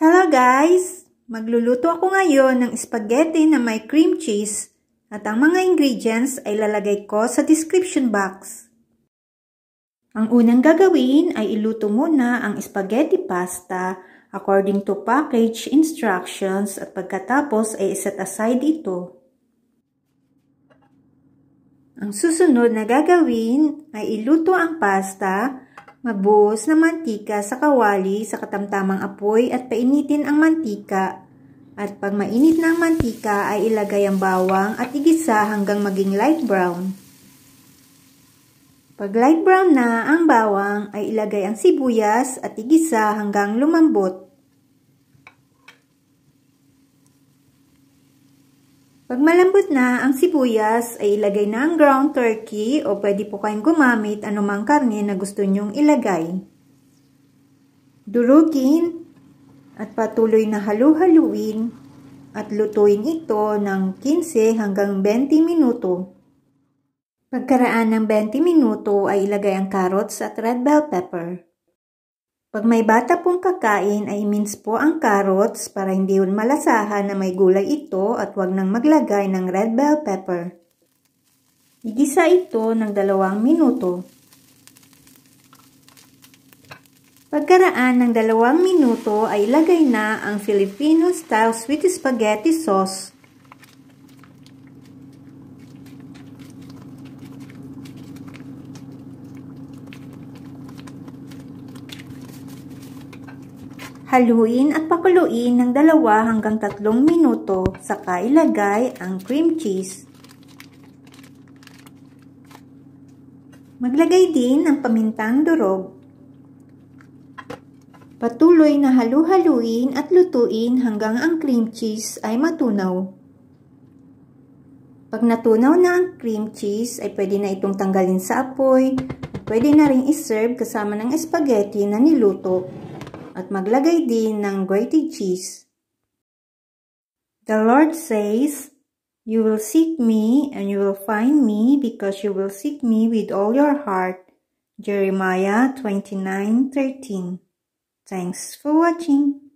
Hello guys! Magluluto ako ngayon ng spaghetti na may cream cheese at ang mga ingredients ay lalagay ko sa description box. Ang unang gagawin ay iluto muna ang spaghetti pasta according to package instructions at pagkatapos ay iset aside ito. Ang susunod na gagawin ay iluto ang pasta. Magbuhos ng mantika sa kawali sa katamtamang apoy at painitin ang mantika. At pag mainit na ang mantika ay ilagay ang bawang at igisa hanggang maging light brown. Pag light brown na ang bawang ay ilagay ang sibuyas at igisa hanggang lumambot. Pag malambot na ang sibuyas, ay ilagay na ang ground turkey o pwede po kayong gumamit anumang karne na gusto nyong ilagay. Durugin at patuloy na halu-haluin at lutuin ito ng 15 hanggang 20 minuto. Pagkaraan ng 20 minuto ay ilagay ang carrots at red bell pepper. Pag may bata pong kakain ay mince po ang carrots para hindi yun malasahan na may gulay ito at huwag nang maglagay ng red bell pepper. Igisa ito ng 2 minuto. Pagkaraan ng 2 minuto ay ilagay na ang Filipino style sweet spaghetti sauce. Haluin at pakuluin ng 2 hanggang 3 minuto, saka ilagay ang cream cheese. Maglagay din ng pamintang durog. Patuloy na halu-haluin at lutuin hanggang ang cream cheese ay matunaw. Pag natunaw na ang cream cheese ay pwede na itong tanggalin sa apoy at pwede na rin iserve kasama ng spaghetti na niluto. At maglagay din ng grated cheese. The Lord says, "You will seek me and you will find me because you will seek me with all your heart." Jeremiah 29:13. Thanks for watching.